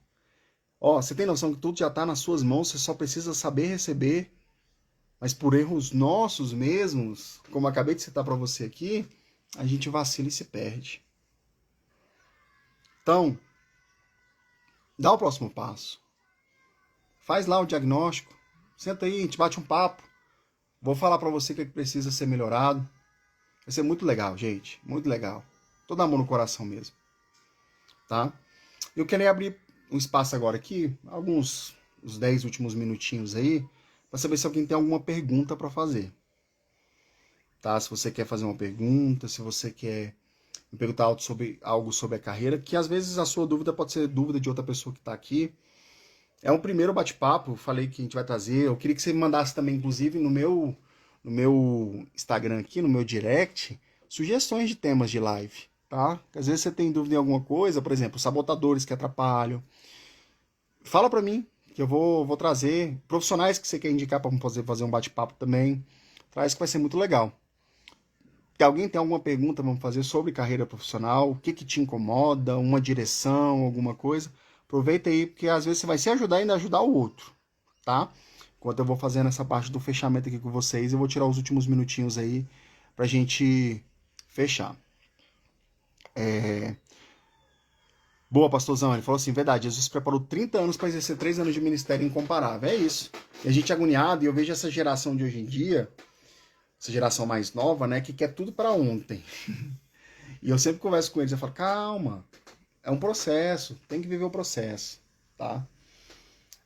Ó, você tem noção que tudo já está nas suas mãos, você só precisa saber receber. Mas por erros nossos mesmos, como eu acabei de citar para você aqui, a gente vacila e se perde. Então, dá o próximo passo. Faz lá o diagnóstico. Senta aí, a gente bate um papo. Vou falar para você o que precisa ser melhorado. Vai ser muito legal, gente. Muito legal. Todo amor no coração mesmo. Tá? Eu queria abrir um espaço agora aqui, uns 10 últimos minutinhos aí, para saber se alguém tem alguma pergunta para fazer. Tá? Se você quer fazer uma pergunta, se você quer me perguntar algo sobre a carreira, que às vezes a sua dúvida pode ser dúvida de outra pessoa que está aqui. É um primeiro bate-papo, falei que a gente vai trazer. Eu queria que você me mandasse também, inclusive, no meu Instagram aqui, no meu direct, sugestões de temas de live, tá? Às vezes você tem dúvida em alguma coisa, por exemplo, sabotadores que atrapalham. Fala pra mim, que eu vou trazer profissionais que você quer indicar para fazer um bate-papo também. Traz que vai ser muito legal. Se alguém tem alguma pergunta, vamos fazer sobre carreira profissional, o que te incomoda, uma direção, alguma coisa, aproveita aí, porque às vezes você vai se ajudar e ainda ajudar o outro, tá? Enquanto eu vou fazendo essa parte do fechamento aqui com vocês, eu vou tirar os últimos minutinhos aí pra gente fechar. Boa, pastorzão, ele falou assim, verdade, Jesus preparou 30 anos para exercer 3 anos de ministério incomparável, é isso. E a gente é agoniado, e eu vejo essa geração de hoje em dia, essa geração mais nova, né, que quer tudo para ontem. E eu sempre converso com eles, eu falo, calma, é um processo, tem que viver o processo, tá?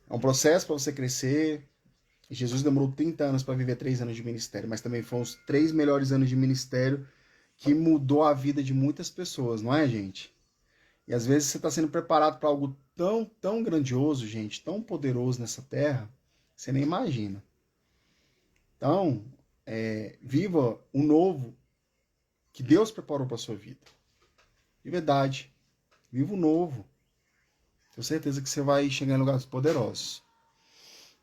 É um processo para você crescer. Jesus demorou 30 anos para viver 3 anos de ministério, mas também foram os 3 melhores anos de ministério que mudou a vida de muitas pessoas, não é, gente? E às vezes você está sendo preparado para algo tão, tão grandioso, gente, tão poderoso nessa terra, você nem imagina. Então, viva o novo que Deus preparou para sua vida. De verdade. Viva o novo. Tenho certeza que você vai chegar em lugares poderosos.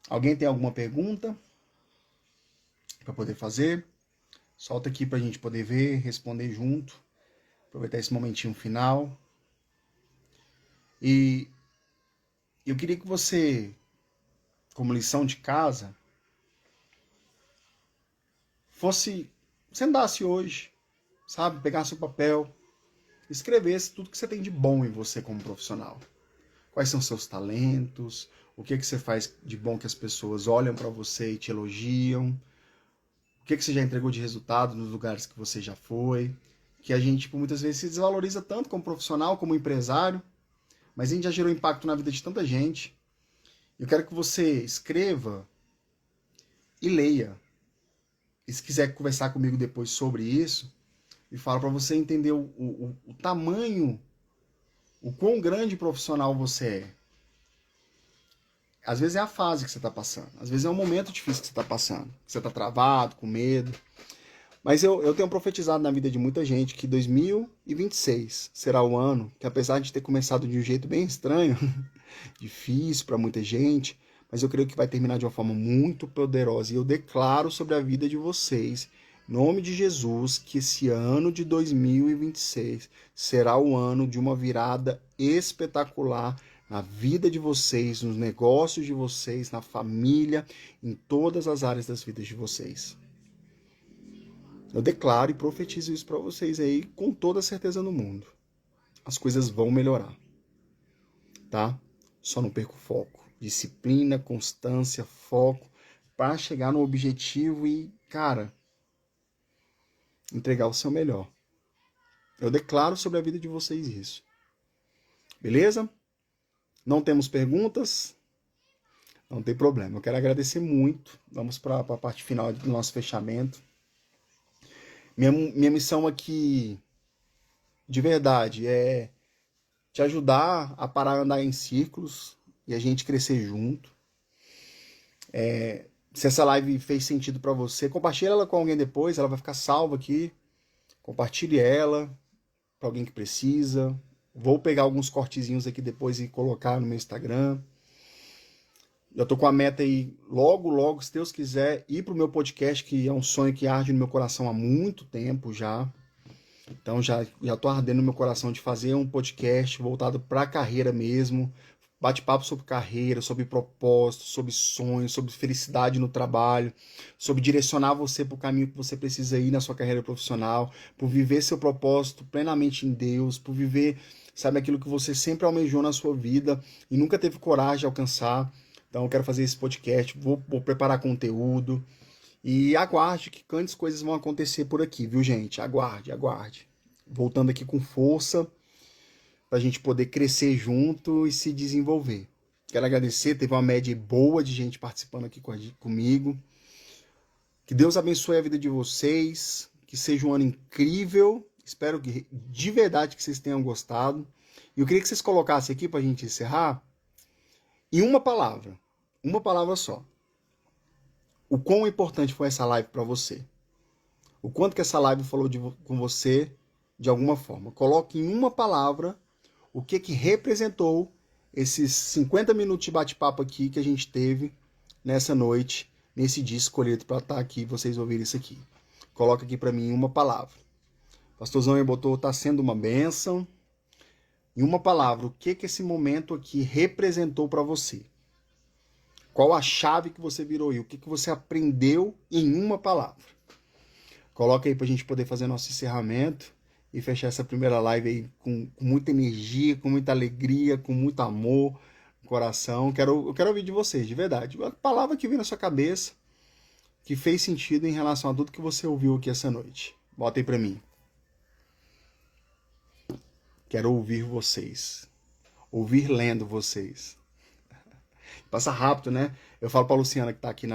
Alguém tem alguma pergunta para poder fazer? Solta aqui para a gente poder ver, responder junto. Aproveitar esse momentinho final. E eu queria que você, como lição de casa, sentasse hoje, sabe? Pegasse o papel, escrevesse tudo que você tem de bom em você como profissional. Quais são seus talentos? O que você faz de bom que as pessoas olham para você e te elogiam? O que você já entregou de resultado nos lugares que você já foi? Que a gente, muitas vezes, se desvaloriza tanto como profissional, como empresário, mas a gente já gerou impacto na vida de tanta gente. Eu quero que você escreva e leia. E se quiser conversar comigo depois sobre isso, me fala para você entender o tamanho, o quão grande profissional você é. Às vezes é a fase que você está passando. Às vezes é um momento difícil que você está passando. Que você está travado, com medo. Mas eu tenho profetizado na vida de muita gente que 2026 será o ano que, apesar de ter começado de um jeito bem estranho, difícil para muita gente, mas eu creio que vai terminar de uma forma muito poderosa. E eu declaro sobre a vida de vocês, em nome de Jesus, que esse ano de 2026 será o ano de uma virada espetacular na vida de vocês, nos negócios de vocês, na família, em todas as áreas das vidas de vocês. Eu declaro e profetizo isso para vocês aí com toda a certeza no mundo. As coisas vão melhorar, tá? Só não perca o foco. Disciplina, constância, foco para chegar no objetivo e, cara, entregar o seu melhor. Eu declaro sobre a vida de vocês isso. Beleza? Não temos perguntas? Não tem problema. Eu quero agradecer muito. Vamos para a parte final do nosso fechamento. Minha missão aqui, de verdade, é te ajudar a parar de andar em círculos e a gente crescer junto. Se essa live fez sentido para você, compartilha ela com alguém depois, ela vai ficar salva aqui. Compartilhe ela para alguém que precisa. Vou pegar alguns cortezinhos aqui depois e colocar no meu Instagram. Eu tô com a meta aí, logo, se Deus quiser, ir pro meu podcast, que é um sonho que arde no meu coração há muito tempo já. Então já tô ardendo no meu coração de fazer um podcast voltado para a carreira mesmo. Bate-papo sobre carreira, sobre propósito, sobre sonhos, sobre felicidade no trabalho, sobre direcionar você para o caminho que você precisa ir na sua carreira profissional, por viver seu propósito plenamente em Deus, por viver, sabe, aquilo que você sempre almejou na sua vida e nunca teve coragem de alcançar. Então eu quero fazer esse podcast, vou preparar conteúdo e aguarde que grandes coisas vão acontecer por aqui, viu, gente? Aguarde. Voltando aqui com força, para a gente poder crescer junto e se desenvolver. Quero agradecer, teve uma média boa de gente participando aqui comigo. Que Deus abençoe a vida de vocês, que seja um ano incrível. Espero que de verdade que vocês tenham gostado. E eu queria que vocês colocassem aqui para a gente encerrar em uma palavra só. O quão importante foi essa live para você? O quanto que essa live falou com você de alguma forma? Coloque em uma palavra o que representou esses 50 minutos de bate-papo aqui que a gente teve nessa noite, nesse dia escolhido para estar aqui, vocês ouvirem isso aqui. Coloca aqui para mim em uma palavra. Pastorzão aí botou, tá sendo uma bênção. Em uma palavra, o que esse momento aqui representou para você? Qual a chave que você virou aí? O que você aprendeu em uma palavra? Coloca aí para a gente poder fazer nosso encerramento e fechar essa primeira live aí com muita energia, com muita alegria, com muito amor no coração. Eu quero ouvir de vocês, de verdade. A palavra que veio na sua cabeça, que fez sentido em relação a tudo que você ouviu aqui essa noite. Bota aí para mim. Quero ouvir vocês. Ouvir lendo vocês. Passa rápido, né? Eu falo pra Luciana que tá aqui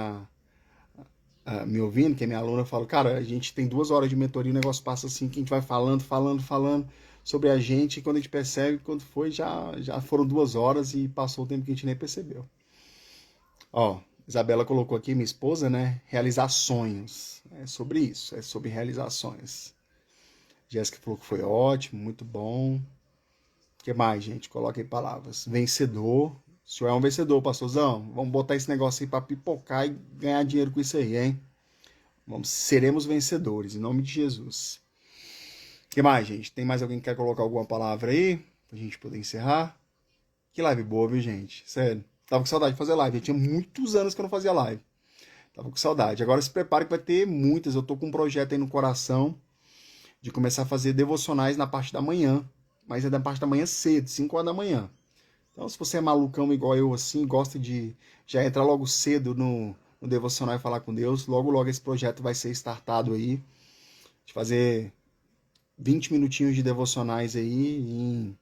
me ouvindo, que é minha aluna, eu falo, cara, a gente tem 2 horas de mentoria, o negócio passa assim, que a gente vai falando sobre a gente, e quando a gente percebe, quando foi, já foram 2 horas e passou o tempo que a gente nem percebeu. Ó, Isabela colocou aqui, minha esposa, né? Realizar sonhos. É sobre isso, é sobre realizar sonhos. Jéssica falou que foi ótimo, muito bom. O que mais, gente? Coloca aí palavras. Vencedor. O senhor é um vencedor, pastorzão. Vamos botar esse negócio aí para pipocar e ganhar dinheiro com isso aí, hein? Seremos vencedores, em nome de Jesus. O que mais, gente? Tem mais alguém que quer colocar alguma palavra aí? Pra gente poder encerrar? Que live boa, viu, gente? Sério. Tava com saudade de fazer live. Eu tinha muitos anos que eu não fazia live. Tava com saudade. Agora se prepare que vai ter muitas. Eu tô com um projeto aí no coração de começar a fazer devocionais na parte da manhã. Mas é da parte da manhã cedo, 5 horas da manhã. Então, se você é malucão igual eu, assim, gosta de já entrar logo cedo no devocional e falar com Deus, logo esse projeto vai ser startado aí. De fazer 20 minutinhos de devocionais aí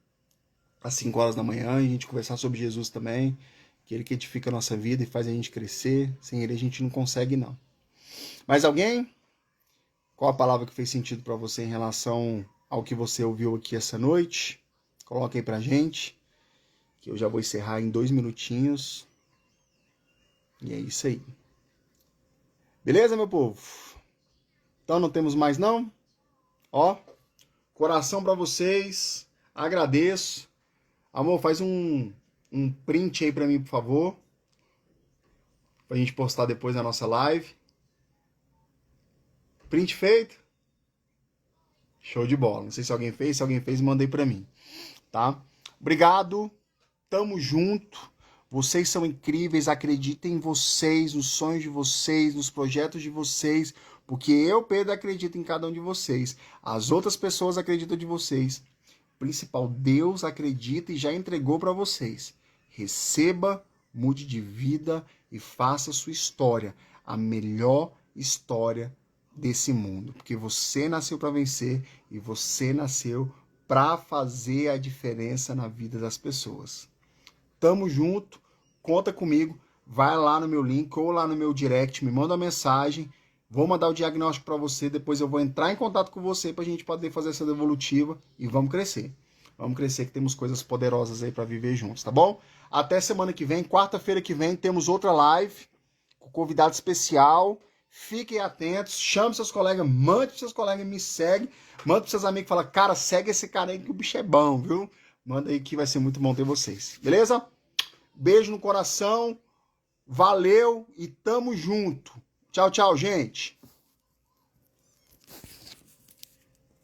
às 5 horas da manhã, e a gente conversar sobre Jesus também, que ele que edifica a nossa vida e faz a gente crescer. Sem ele a gente não consegue, não. Mais alguém? Qual a palavra que fez sentido para você em relação ao que você ouviu aqui essa noite? Coloca aí pra gente. Que eu já vou encerrar em 2 minutinhos. E é isso aí. Beleza, meu povo? Então não temos mais não? Ó, coração pra vocês. Agradeço. Amor, faz um print aí pra mim, por favor. Pra gente postar depois na nossa live. Print feito? Show de bola. Não sei se alguém fez. Se alguém fez, manda aí pra mim. Tá? Obrigado. Tamo junto, vocês são incríveis, acreditem em vocês, nos sonhos de vocês, nos projetos de vocês, porque eu, Pedro, acredito em cada um de vocês, as outras pessoas acreditam de vocês, principal, Deus acredita e já entregou para vocês. Receba, mude de vida e faça sua história, a melhor história desse mundo, porque você nasceu para vencer e você nasceu para fazer a diferença na vida das pessoas. Tamo junto, conta comigo, vai lá no meu link ou lá no meu direct, me manda uma mensagem, vou mandar o diagnóstico para você, depois eu vou entrar em contato com você para a gente poder fazer essa devolutiva e vamos crescer. Vamos crescer que temos coisas poderosas aí para viver juntos, tá bom? Até semana que vem, quarta-feira que vem, temos outra live com convidado especial. Fiquem atentos, chame seus colegas, mande para seus colegas, me segue, manda para seus amigos, fala, cara, segue esse cara aí que o bicho é bom, viu? Manda aí que vai ser muito bom ter vocês, beleza? Beijo no coração, valeu e tamo junto. Tchau, tchau, gente.